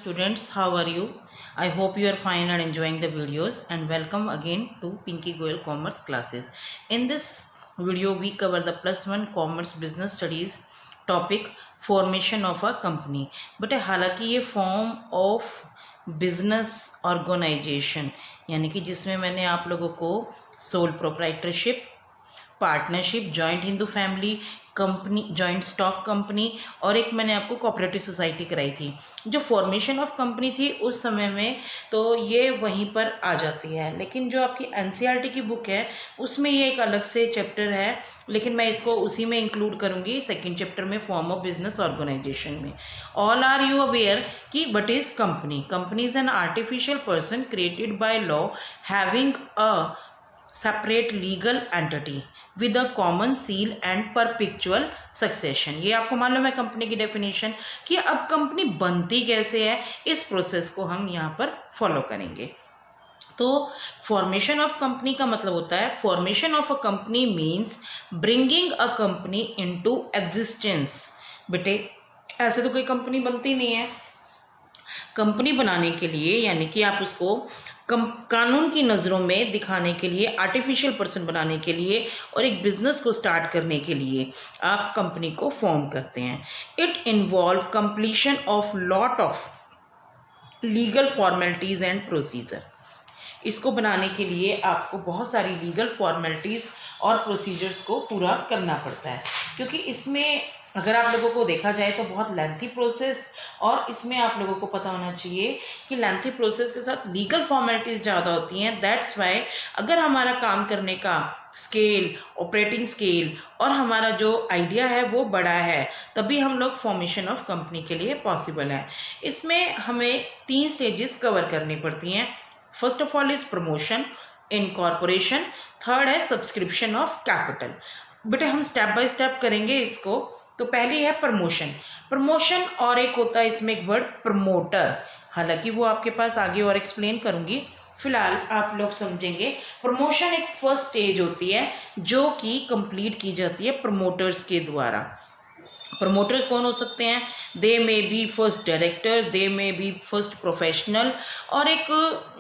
students, how are you? I hope you are fine and enjoying the videos, and welcome again to Pinky Goyal Commerce classes. In this video we cover the +1 Commerce Business Studies topic formation of a company. But हालांकि ये form of business organisation यानी कि जिसमें मैंने आप लोगों को sole proprietorship, partnership, joint Hindu family company, joint stock company और एक मैंने आपको कोऑपरेटिव सोसाइटी कराई थी। जो फॉर्मेशन ऑफ कंपनी थी उस समय में तो ये वहीं पर आ जाती है, लेकिन जो आपकी एनसीईआरटी की बुक है उसमें ये एक अलग से चैप्टर है, लेकिन मैं इसको उसी में इंक्लूड करूँगी सेकेंड चैप्टर में, फॉर्म ऑफ बिजनेस ऑर्गेनाइजेशन में। ऑल आर यू अवेयर कि what is company? Company is an artificial person created by law having a separate legal entity with a common seal and perpetual succession. ये आपको मालूम है company की definition कि अब company बनती कैसे है, इस प्रोसेस को हम यहाँ पर फॉलो करेंगे। तो फॉर्मेशन ऑफ कंपनी का मतलब होता है, formation of a company means bringing a company into existence. बेटे ऐसे तो कोई कंपनी बनती नहीं है। कंपनी बनाने के लिए यानी कि आप उसको कानून की नज़रों में दिखाने के लिए, आर्टिफिशियल पर्सन बनाने के लिए और एक बिजनेस को स्टार्ट करने के लिए आप कंपनी को फॉर्म करते हैं। It involve completion of lot of legal formalities and procedure. इसको बनाने के लिए आपको बहुत सारी लीगल फॉर्मेलिटीज़ और प्रोसीजर्स को पूरा करना पड़ता है, क्योंकि इसमें अगर आप लोगों को देखा जाए तो बहुत लेंथी प्रोसेस, और इसमें आप लोगों को पता होना चाहिए कि लेंथी प्रोसेस के साथ लीगल फॉर्मेलिटीज़ ज़्यादा होती हैं। दैट्स वाई अगर हमारा काम करने का स्केल, ऑपरेटिंग स्केल और हमारा जो आइडिया है वो बड़ा है, तभी हम लोग फॉर्मेशन ऑफ कंपनी के लिए पॉसिबल है। इसमें हमें 3 स्टेजेस कवर करनी पड़ती हैं। First of all is promotion, incorporation, third है सब्सक्रिप्शन ऑफ कैपिटल। बेटे हम स्टेप बाय स्टेप करेंगे इसको। तो पहली है प्रमोशन। प्रमोशन और एक होता है इसमें एक वर्ड प्रमोटर, हालांकि वो आपके पास आगे और एक्सप्लेन करूंगी, फिलहाल आप लोग समझेंगे। प्रमोशन एक फर्स्ट स्टेज होती है जो कि कंप्लीट की जाती है प्रमोटर्स के द्वारा। प्रमोटर कौन हो सकते हैं? They may be first director, they may be first professional, और एक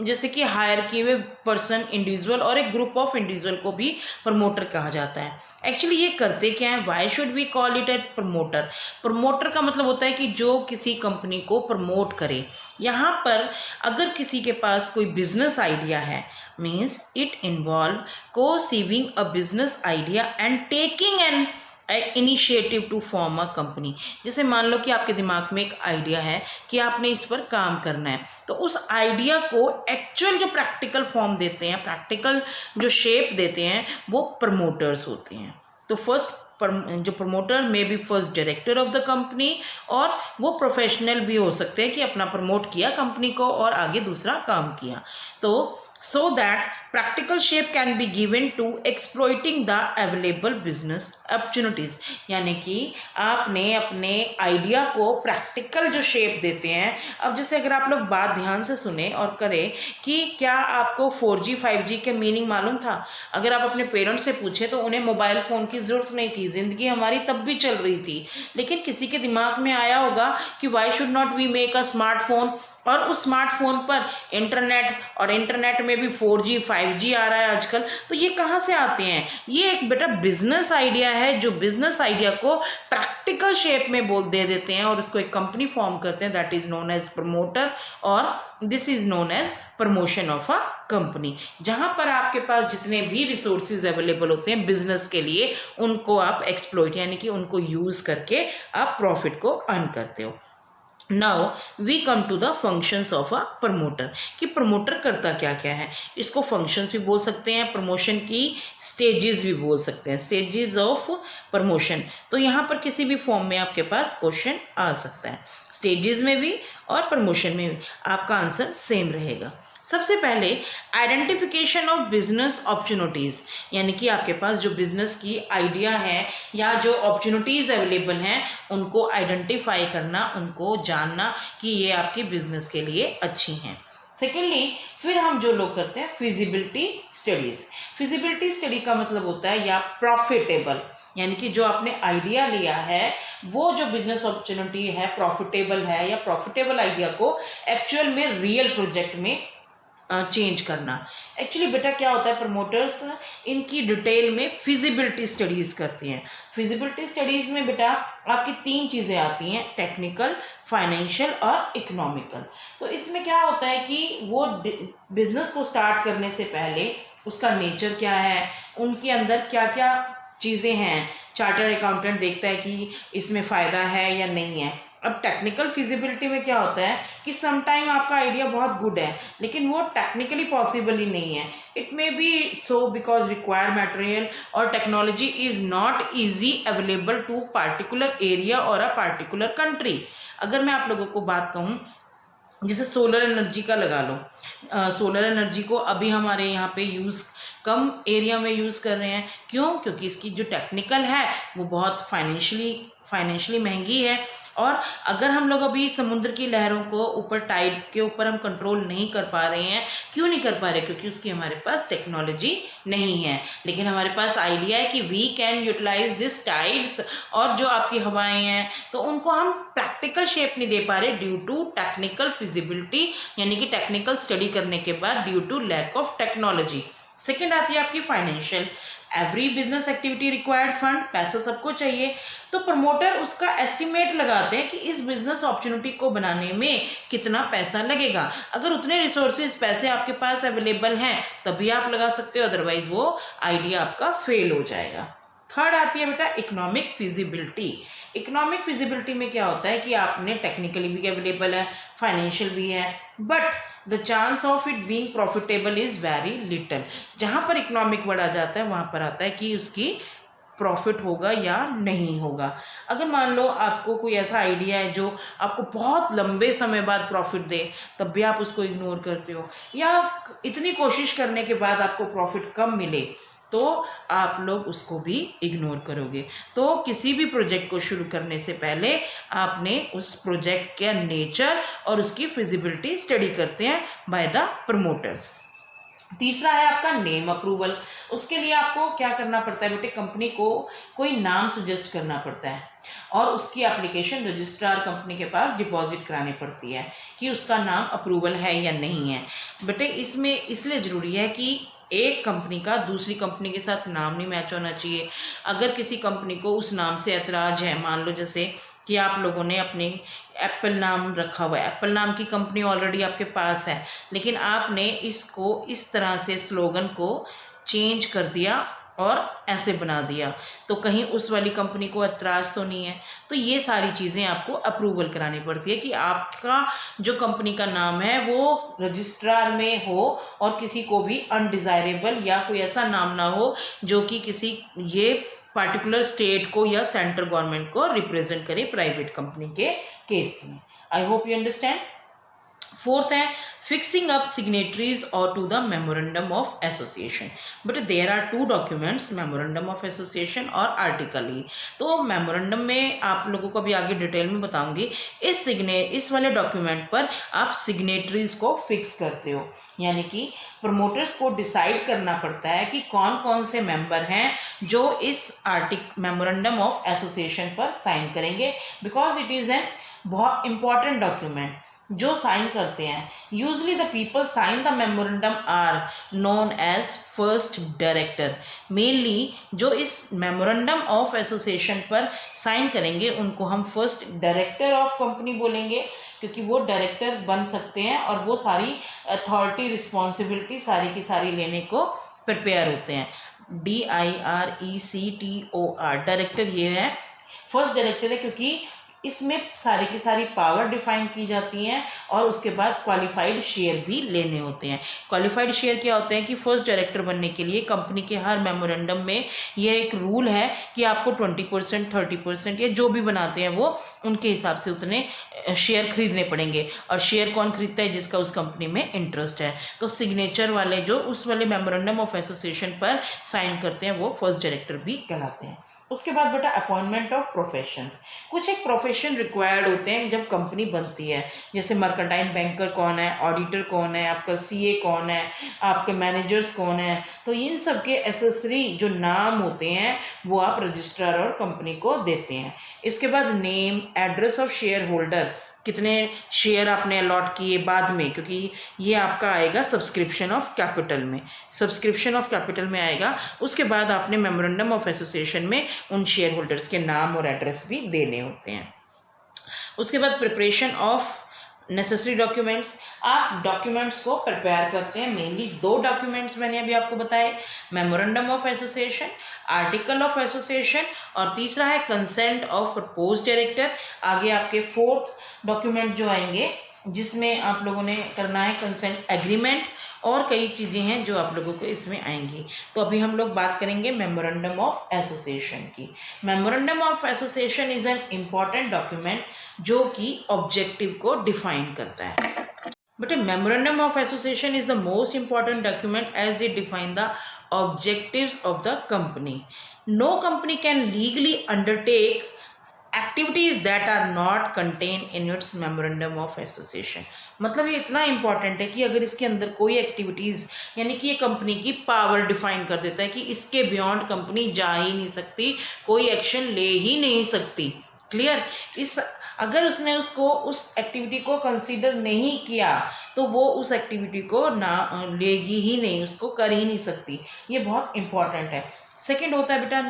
जैसे कि हायर किए हुए पर्सन, इंडिविजुअल, और एक ग्रुप ऑफ इंडिविजुअल को भी प्रमोटर कहा जाता है। एक्चुअली ये करते क्या है? Why should we call it at promoter? Promoter का मतलब होता है कि जो किसी कंपनी को प्रमोट करे। यहाँ पर अगर किसी के पास कोई बिजनेस आइडिया है, means it involve conceiving a business idea and taking an initiative to form a company. जैसे मान लो कि आपके दिमाग में एक आइडिया है कि आपने इस पर काम करना है, तो उस आइडिया को एक्चुअल जो प्रैक्टिकल फॉर्म देते हैं, प्रैक्टिकल जो शेप देते हैं, वो प्रमोटर्स होते हैं। तो फर्स्ट जो promoter may be first director of the company, और वो प्रोफेशनल भी हो सकते हैं कि अपना प्रमोट किया कंपनी को और आगे दूसरा काम किया। तो so that practical shape can be given to exploiting the available business opportunities। यानी कि आपने अपने आइडिया को प्रैक्टिकल जो शेप देते हैं। अब जैसे अगर आप लोग बात ध्यान से सुने और करें कि क्या आपको 4G 5G के मीनिंग मालूम था? अगर आप अपने पेरेंट्स से पूछे तो उन्हें मोबाइल फ़ोन की ज़रूरत नहीं थी, ज़िंदगी हमारी तब भी चल रही थी, लेकिन किसी के दिमाग में आया होगा कि why should not we make a smartphone, और उस स्मार्टफोन पर इंटरनेट, और इंटरनेट में भी 4G 5G आ रहा है आजकल। तो ये कहाँ से आते हैं? ये एक बेटा बिजनेस आइडिया है, जो बिजनेस आइडिया को प्रैक्टिकल शेप में दे देते हैं और उसको एक कंपनी फॉर्म करते हैं। That is known as promoter, और this is known as promotion of a company. जहाँ पर आपके पास जितने भी रिसोर्सेज अवेलेबल होते हैं बिजनेस के लिए, उनको आप एक्सप्लॉइट यानी कि उनको यूज करके आप प्रॉफिट को अर्न करते हो। Now we come to the functions of a promoter, कि प्रमोटर करता क्या क्या है। इसको फंक्शंस भी बोल सकते हैं, प्रमोशन की स्टेजेस भी बोल सकते हैं, स्टेजेस ऑफ प्रमोशन। तो यहाँ पर किसी भी फॉर्म में आपके पास क्वेश्चन आ सकता है, स्टेजेस में भी और प्रमोशन में भी आपका आंसर सेम रहेगा। सबसे पहले आइडेंटिफिकेशन ऑफ बिजनेस अपॉर्चुनिटीज़, यानी कि आपके पास जो बिजनेस की आइडिया है या जो अपॉर्चुनिटीज़ अवेलेबल हैं उनको आइडेंटिफाई करना, उनको जानना कि ये आपकी बिजनेस के लिए अच्छी हैं। सेकेंडली फिर हम जो लोग करते हैं फिजिबिलिटी स्टडीज। फिजिबिलिटी स्टडी का मतलब होता है या प्रॉफिटेबल, यानी कि जो आपने आइडिया लिया है वो जो बिजनेस अपॉर्चुनिटी है प्रॉफिटेबल है, या प्रॉफिटेबल आइडिया को एक्चुअल में रियल प्रोजेक्ट में चेंज करना। एक्चुअली बेटा क्या होता है, प्रमोटर्स इनकी डिटेल में फिजिबिलिटी स्टडीज़ करती हैं। फिजिबिलिटी स्टडीज़ में बेटा आपकी 3 चीज़ें आती हैं, टेक्निकल, फाइनेंशियल और इकोनॉमिकल। तो इसमें क्या होता है कि वो बिजनेस को स्टार्ट करने से पहले उसका नेचर क्या है, उनके अंदर क्या क्या चीज़ें हैं, चार्टर्ड अकाउंटेंट देखता है कि इसमें फ़ायदा है या नहीं है। अब टेक्निकल फिजिबिलिटी में क्या होता है कि समटाइम आपका आइडिया बहुत गुड है लेकिन वो टेक्निकली पॉसिबल ही नहीं है। It may be so because required material और technology is not easy available to particular area और अ पार्टिकुलर कंट्री। अगर मैं आप लोगों को बात कहूँ, जैसे सोलर एनर्जी का लगा लो, सोलर एनर्जी को अभी हमारे यहाँ पे यूज़ कम एरिया में यूज़ कर रहे हैं। क्यों? क्योंकि इसकी जो टेक्निकल है वो बहुत फाइनेंशियली महंगी है, और अगर हम लोग अभी समुद्र की लहरों को ऊपर टाइड के ऊपर हम कंट्रोल नहीं कर पा रहे हैं, क्यों नहीं कर पा रहे? क्योंकि उसकी हमारे पास टेक्नोलॉजी नहीं है। लेकिन हमारे पास आइडिया है कि we can utilise this tides, और जो आपकी हवाएं हैं तो उनको हम प्रैक्टिकल शेप नहीं दे पा रहे ड्यू टू टेक्निकल फिजिबिलिटी, यानी कि टेक्निकल स्टडी करने के बाद due to lack of technology. Second आती है आपकी financial. Every business activity required fund, पैसा सबको चाहिए। तो प्रमोटर उसका एस्टिमेट लगाते हैं कि इस बिजनेस अपॉर्चुनिटी को बनाने में कितना पैसा लगेगा। अगर उतने रिसोर्सेज पैसे आपके पास अवेलेबल हैं तभी आप लगा सकते हो, अदरवाइज वो आइडिया आपका फेल हो जाएगा। थर्ड आती है बेटा इकोनॉमिक फिजिबिलिटी। इकोनॉमिक फिजिबिलिटी में क्या होता है कि आपने टेक्निकली भी अवेलेबल है, फाइनेंशियल भी है, but the chance of it being profitable is very little. जहाँ पर इकोनॉमिक वर्ड आ जाता है वहाँ पर आता है कि उसकी प्रॉफिट होगा या नहीं होगा। अगर मान लो आपको कोई ऐसा आइडिया है जो आपको बहुत लंबे समय बाद प्रॉफिट दे, तब भी आप उसको इग्नोर करते हो, या इतनी कोशिश करने के बाद आपको प्रॉफिट कम मिले तो आप लोग उसको भी इग्नोर करोगे। तो किसी भी प्रोजेक्ट को शुरू करने से पहले आपने उस प्रोजेक्ट का नेचर और उसकी फिजिबिलिटी स्टडी करते हैं बाय द प्रमोटर्स। तीसरा है आपका नेम अप्रूवल। उसके लिए आपको क्या करना पड़ता है बेटे, कंपनी को कोई नाम सजेस्ट करना पड़ता है और उसकी एप्लीकेशन रजिस्ट्रार कंपनी के पास डिपॉजिट करानी पड़ती है कि उसका नाम अप्रूवल है या नहीं है। बेटे इसमें इसलिए ज़रूरी है कि एक कंपनी का दूसरी कंपनी के साथ नाम नहीं मैच होना चाहिए। अगर किसी कंपनी को उस नाम से ऐतराज़ है, मान लो जैसे कि आप लोगों ने अपने एप्पल नाम रखा हुआ है, एप्पल नाम की कंपनी ऑलरेडी आपके पास है, लेकिन आपने इसको इस तरह से स्लोगन को चेंज कर दिया और ऐसे बना दिया, तो कहीं उस वाली कंपनी को ऐतराज़ तो नहीं है। तो ये सारी चीज़ें आपको अप्रूवल करानी पड़ती है कि आपका जो कंपनी का नाम है वो रजिस्ट्रार में हो और किसी को भी अनडिज़ायरेबल या कोई ऐसा नाम ना हो जो कि किसी ये पार्टिकुलर स्टेट को या सेंट्रल गवर्नमेंट को रिप्रेजेंट करे प्राइवेट कंपनी के केस में। I hope you understand. Fourth है फिक्सिंग अप सिग्नेटरीज और to the memorandum of association. But there are 2 documents, memorandum of association और आर्टिकल ई। तो मेमोरेंडम में आप लोगों को अभी आगे डिटेल में बताऊंगी। इस वाले डॉक्यूमेंट पर आप सिग्नेटरीज को फिक्स करते हो, यानी कि प्रमोटर्स को डिसाइड करना पड़ता है कि कौन कौन से मेंबर हैं जो इस मेमोरेंडम ऑफ एसोसिएशन पर साइन करेंगे, बिकॉज इट इज़ एन बहुत इंपॉर्टेंट डॉक्यूमेंट। जो साइन करते हैं, usually the people sign the memorandum are known as first director. Mainly जो इस मेमोरेंडम ऑफ एसोसिएशन पर साइन करेंगे उनको हम फर्स्ट डायरेक्टर ऑफ कंपनी बोलेंगे, क्योंकि वो डायरेक्टर बन सकते हैं और वो सारी अथॉरिटी रिस्पॉन्सिबिलिटी सारी की सारी लेने को प्रिपेयर होते हैं। DIRECTOR डायरेक्टर ये है, फर्स्ट डायरेक्टर है, क्योंकि इसमें सारी की सारी पावर डिफाइन की जाती हैं और उसके बाद क्वालिफाइड शेयर भी लेने होते हैं। क्वालिफाइड शेयर क्या होते हैं कि फर्स्ट डायरेक्टर बनने के लिए कंपनी के हर मेमोरेंडम में ये एक रूल है कि आपको 20%, 30% या जो भी बनाते हैं वो उनके हिसाब से उतने शेयर खरीदने पड़ेंगे। और शेयर कौन खरीदता है? जिसका उस कंपनी में इंटरेस्ट है। तो सिग्नेचर वाले जो उस वाले मेमोरेंडम ऑफ एसोसिएशन पर साइन करते हैं वो फर्स्ट डायरेक्टर भी कहलाते हैं। उसके बाद बेटा अपॉइंटमेंट ऑफ प्रोफेशंस। कुछ एक प्रोफेशन रिक्वायर्ड होते हैं जब कंपनी बनती है, जैसे मर्केंटाइल बैंकर कौन है, ऑडिटर कौन है, आपका सीए कौन है, आपके मैनेजर्स कौन है। तो इन सब के एसेसरी जो नाम होते हैं वो आप रजिस्ट्रार और कंपनी को देते हैं। इसके बाद name, address of share holder, कितने शेयर आपने अलॉट किए बाद में, क्योंकि ये आपका आएगा सब्सक्रिप्शन ऑफ कैपिटल में, सब्सक्रिप्शन ऑफ कैपिटल में आएगा। उसके बाद आपने मेमोरेंडम ऑफ एसोसिएशन में उन शेयर होल्डर्स के नाम और एड्रेस भी देने होते हैं। उसके बाद प्रिपरेशन ऑफ नेसेसरी डॉक्यूमेंट्स, आप डॉक्यूमेंट्स को प्रिपेयर करते हैं। मेनली 2 डॉक्यूमेंट्स मैंने अभी आपको बताए, memorandum of association, article of association, और तीसरा है कंसेंट ऑफ प्रपोज डायरेक्टर। आगे आपके 4th डॉक्यूमेंट जो आएंगे जिसमें आप लोगों ने करना है कंसेंट एग्रीमेंट, और कई चीज़ें हैं जो आप लोगों को इसमें आएंगी। तो अभी हम लोग बात करेंगे मेमोरेंडम ऑफ एसोसिएशन की। Memorandum of association is an important document जो कि ऑब्जेक्टिव को डिफाइन करता है। But a memorandum of association is the most important document as it defines the objectives of the company. No company can legally undertake activities that are not contained in its memorandum of association. मतलब ये इतना important है कि अगर इसके अंदर कोई activities, यानी कि ये कंपनी की पावर डिफाइन कर देता है कि इसके बियॉन्ड कंपनी जा ही नहीं सकती, कोई एक्शन ले ही नहीं सकती। क्लियर? इस अगर उसने उसको उस एक्टिविटी को कंसीडर नहीं किया तो वो उस एक्टिविटी को ना लेगी ही नहीं, उसको कर ही नहीं सकती। ये बहुत इंपॉर्टेंट है। सेकंड होता है बेटा,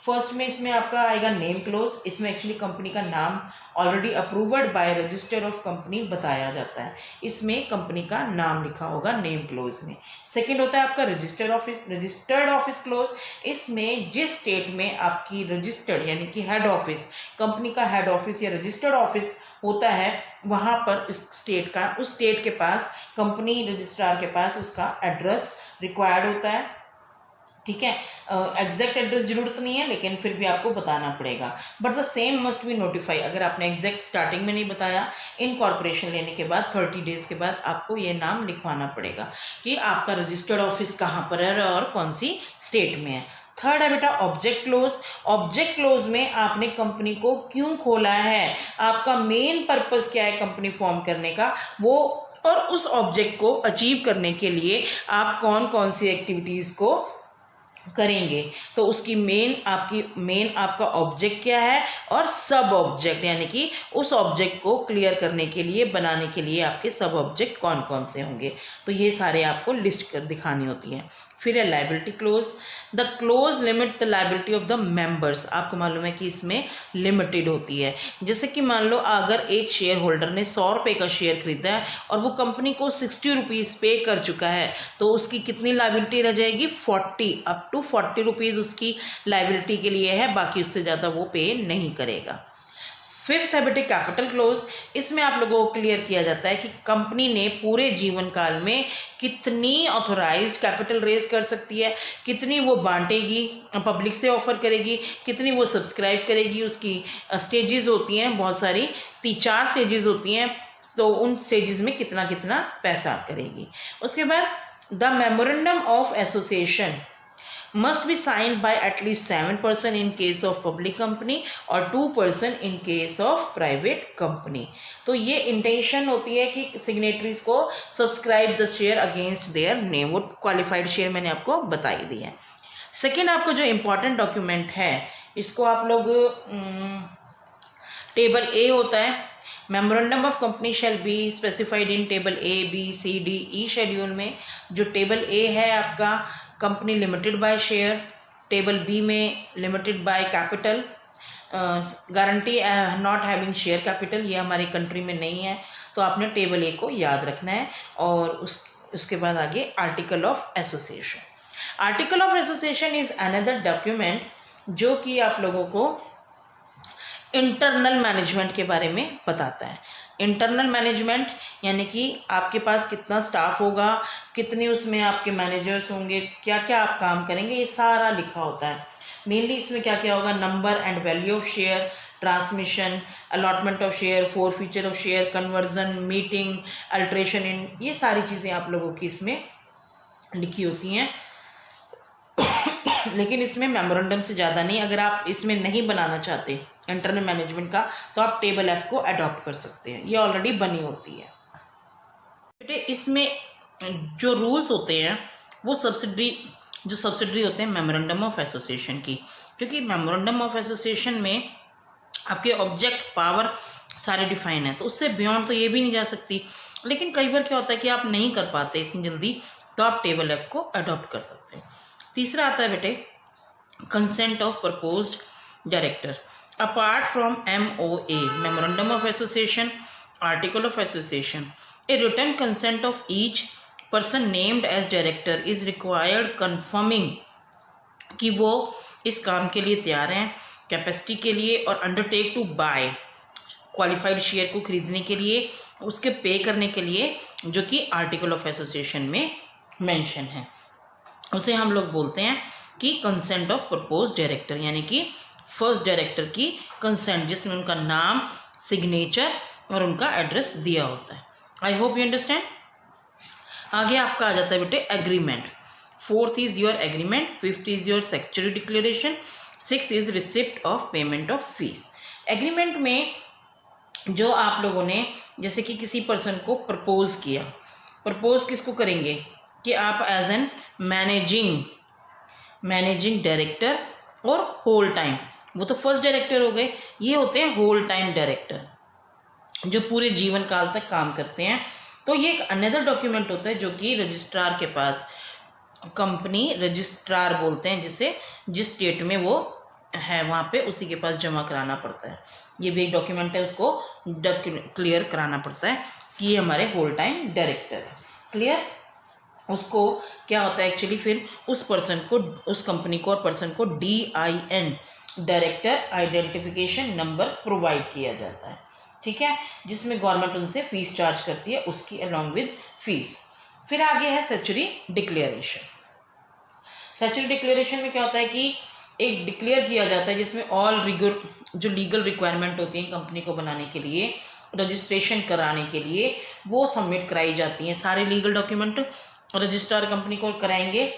फर्स्ट में इसमें आपका आएगा नेम क्लोज। इसमें एक्चुअली कंपनी का नाम already approved by register of company बताया जाता है, इसमें कंपनी का नाम लिखा होगा नेम क्लोज में। सेकंड होता है आपका रजिस्टर्ड ऑफिस क्लोज। इसमें जिस स्टेट में आपकी रजिस्टर्ड यानी कि हेड ऑफिस, कंपनी का हेड ऑफिस या रजिस्टर्ड ऑफिस होता है, वहाँ पर उस स्टेट के पास, कंपनी रजिस्ट्रार के पास उसका एड्रेस रिक्वायर्ड होता है। ठीक है, एग्जैक्ट एड्रेस जरूरत नहीं है, लेकिन फिर भी आपको बताना पड़ेगा। But the same must be notify. अगर आपने एग्जैक्ट स्टार्टिंग में नहीं बताया, इनकॉर्पोरेशन लेने के बाद 30 डेज के बाद आपको ये नाम लिखवाना पड़ेगा कि आपका रजिस्टर्ड ऑफिस कहाँ पर है और कौन सी स्टेट में है। थर्ड है बेटा ऑब्जेक्ट क्लोज। ऑब्जेक्ट क्लोज में आपने कंपनी को क्यों खोला है, आपका मेन पर्पस क्या है कंपनी फॉर्म करने का, वो और उस ऑब्जेक्ट को अचीव करने के लिए आप कौन कौन सी एक्टिविटीज़ को करेंगे। तो उसकी मेन आपका ऑब्जेक्ट क्या है और सब ऑब्जेक्ट, यानी कि उस ऑब्जेक्ट को क्लियर करने के लिए, बनाने के लिए आपके सब ऑब्जेक्ट कौन कौन से होंगे। तो ये सारे आपको लिस्ट कर दिखानी होती है। फिर है liability close. The close limit the liability of the members. आपको मालूम है कि इसमें लिमिटेड होती है। जैसे कि मान लो अगर एक शेयर होल्डर ने 100 रुपये का शेयर खरीदा है और वो कंपनी को 60 रुपीज़ पे कर चुका है, तो उसकी कितनी लाइबिलिटी रह जाएगी, 40, अप टू 40 रुपीज़ उसकी लाइबिलिटी के लिए है, बाकी उससे ज़्यादा वो पे नहीं करेगा। फिफ्थ है बेटे कैपिटल क्लोज। इसमें आप लोगों को क्लियर किया जाता है कि कंपनी ने पूरे जीवन काल में कितनी ऑथोराइज्ड कैपिटल रेज कर सकती है, कितनी वो बांटेगी, पब्लिक से ऑफर करेगी, कितनी वो सब्सक्राइब करेगी। उसकी स्टेजेस होती हैं बहुत सारी, 4 स्टेजेस होती हैं, तो उन स्टेजेस में कितना कितना पैसा करेगी। उसके बाद the memorandum of association must be signed by at least 7% in case of public company और 2% in case of private company। तो ये इंटेंशन होती है कि सिग्नेटरीज को subscribe the share against their name. वो क्वालिफाइड शेयर मैंने आपको बताई दी है। सेकेंड आपको जो इम्पॉर्टेंट डॉक्यूमेंट है, इसको आप लोग टेबल ए होता है, memorandum of company shall be specified in table A B C D E schedule में। जो टेबल ए है आपका company limited by share, table B में limited by capital, guarantee not having share capital, ये हमारी country में नहीं है, तो आपने टेबल ए को याद रखना है। और उसके बाद आगे article of association. Article of association is another document जो कि आप लोगों को इंटरनल मैनेजमेंट के बारे में बताता है। इंटरनल मैनेजमेंट यानी कि आपके पास कितना स्टाफ होगा, कितने उसमें आपके मैनेजर्स होंगे, क्या क्या आप काम करेंगे, ये सारा लिखा होता है। मेनली इसमें क्या क्या होगा, number and value of share, transmission, allotment of share, forfeiture of share, conversion, meeting, alteration इन, ये सारी चीज़ें आप लोगों की इसमें लिखी होती हैं। लेकिन इसमें मेमोरेंडम से ज़्यादा नहीं। अगर आप इसमें नहीं बनाना चाहते इंटरनल मैनेजमेंट का तो आप टेबल एफ को अडॉप्ट कर सकते हैं, ये ऑलरेडी बनी होती है। बेटे इसमें जो रूल्स होते हैं वो सब्सिडरी होते हैं मेमोरेंडम ऑफ एसोसिएशन की, क्योंकि मेमोरेंडम ऑफ एसोसिएशन में आपके ऑब्जेक्ट पावर सारे डिफाइन है, तो उससे बियॉन्ड तो ये भी नहीं जा सकती। लेकिन कई बार क्या होता है कि आप नहीं कर पाते इतनी जल्दी, तो आप टेबल एफ को अडॉप्ट कर सकते हैं। तीसरा आता है बेटे consent of proposed director. Apart from MOA memorandum of association, article of association, a written consent of each person named as director is required confirming कि वो इस काम के लिए तैयार हैं, कैपेसिटी के लिए, और undertake to buy qualified share को खरीदने के लिए, उसके पे करने के लिए, जो कि आर्टिकल ऑफ एसोसिएशन में मेंशन है। उसे हम लोग बोलते हैं कि कंसेंट ऑफ प्रपोज्ड डायरेक्टर, यानी कि फर्स्ट डायरेक्टर की कंसेंट, जिसमें उनका नाम, सिग्नेचर और उनका एड्रेस दिया होता है। आई होप यू अंडरस्टैंड। आगे आपका आ जाता है बेटे agreement. Fourth is your agreement, fifth is your statutory declaration, sixth is receipt of payment of fees. Agreement में जो आप लोगों ने जैसे कि किसी पर्सन को प्रपोज किया, प्रपोज किसको करेंगे कि आप एज एन मैनेजिंग डायरेक्टर और होल टाइम, वो तो फर्स्ट डायरेक्टर हो गए, ये होते हैं होल टाइम डायरेक्टर जो पूरे जीवन काल तक काम करते हैं। तो ये एक अनदर डॉक्यूमेंट होता है जो कि रजिस्ट्रार के पास, कंपनी रजिस्ट्रार बोलते हैं जिसे, जिस स्टेट में वो है वहाँ पे उसी के पास जमा कराना पड़ता है। ये भी एक डॉक्यूमेंट है, उसको क्लियर कराना पड़ता है कि ये हमारे होल टाइम डायरेक्टर है। क्लियर। उसको क्या होता है एक्चुअली, फिर उस पर्सन को, उस कंपनी को और पर्सन को DIN director identification number provide किया जाता है, ठीक है, जिसमें गवर्नमेंट उनसे फीस चार्ज करती है, उसकी अलॉन्ग विद फीस। फिर आगे है स्टैट्यूटरी डिक्लेरेशन। स्टैट्यूटरी डिक्लेरेशन में क्या होता है कि एक डिक्लेयर किया जाता है जिसमें जो लीगल रिक्वायरमेंट होती है कंपनी को बनाने के लिए, रजिस्ट्रेशन कराने के लिए, वो सबमिट कराई जाती हैं। सारे लीगल डॉक्यूमेंट रजिस्ट्रार कंपनी को कराएंगे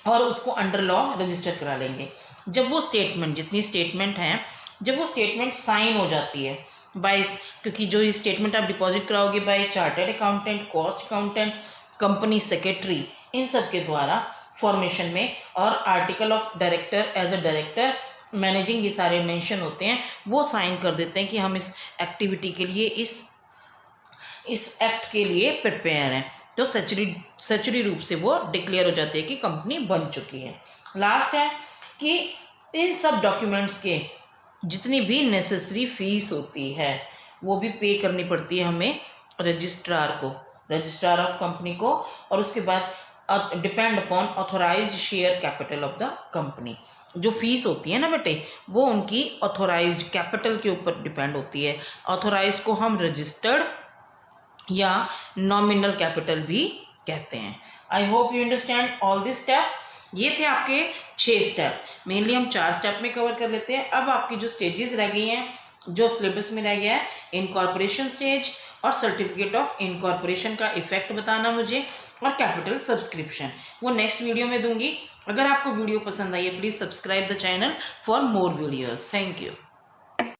और उसको अंडर लॉ रजिस्टर करा लेंगे। जब वो स्टेटमेंट, जितनी स्टेटमेंट हैं, जब वो स्टेटमेंट साइन हो जाती है बाय, क्योंकि जो ये स्टेटमेंट आप डिपॉजिट कराओगे by chartered accountant, cost accountant, company secretary, इन सब के द्वारा फॉर्मेशन में, और article of director as a director, managing, ये सारे मेंशन होते हैं, वो साइन कर देते हैं कि हम इस एक्टिविटी के लिए, इस एक्ट के लिए प्रिपेयर हैं। तो सचरी रूप से वो डिक्लेयर हो जाती है कि कंपनी बन चुकी है। लास्ट है कि इन सब डॉक्यूमेंट्स के जितनी भी नेसेसरी फीस होती है वो भी पे करनी पड़ती है हमें रजिस्ट्रार को, रजिस्ट्रार ऑफ कंपनी को, और उसके बाद depend upon authorised share capital of the company. जो फीस होती है ना बेटे, वो उनकी ऑथोराइज्ड कैपिटल के ऊपर डिपेंड होती है। ऑथोराइज्ड को हम रजिस्टर्ड या नॉमिनल कैपिटल भी कहते हैं। आई hope you understand all this step. ये थे आपके 6 स्टेप, मेनली हम 4 स्टेप में कवर कर लेते हैं। अब आपकी जो स्टेजेस रह गई हैं, जो सिलेबस में रह गया है, इनकॉर्पोरेशन स्टेज और सर्टिफिकेट ऑफ इनकॉर्पोरेशन का इफेक्ट बताना मुझे, और कैपिटल सब्सक्रिप्शन, वो नेक्स्ट वीडियो में दूंगी। अगर आपको वीडियो पसंद आई है please subscribe the channel for more videos. Thank you.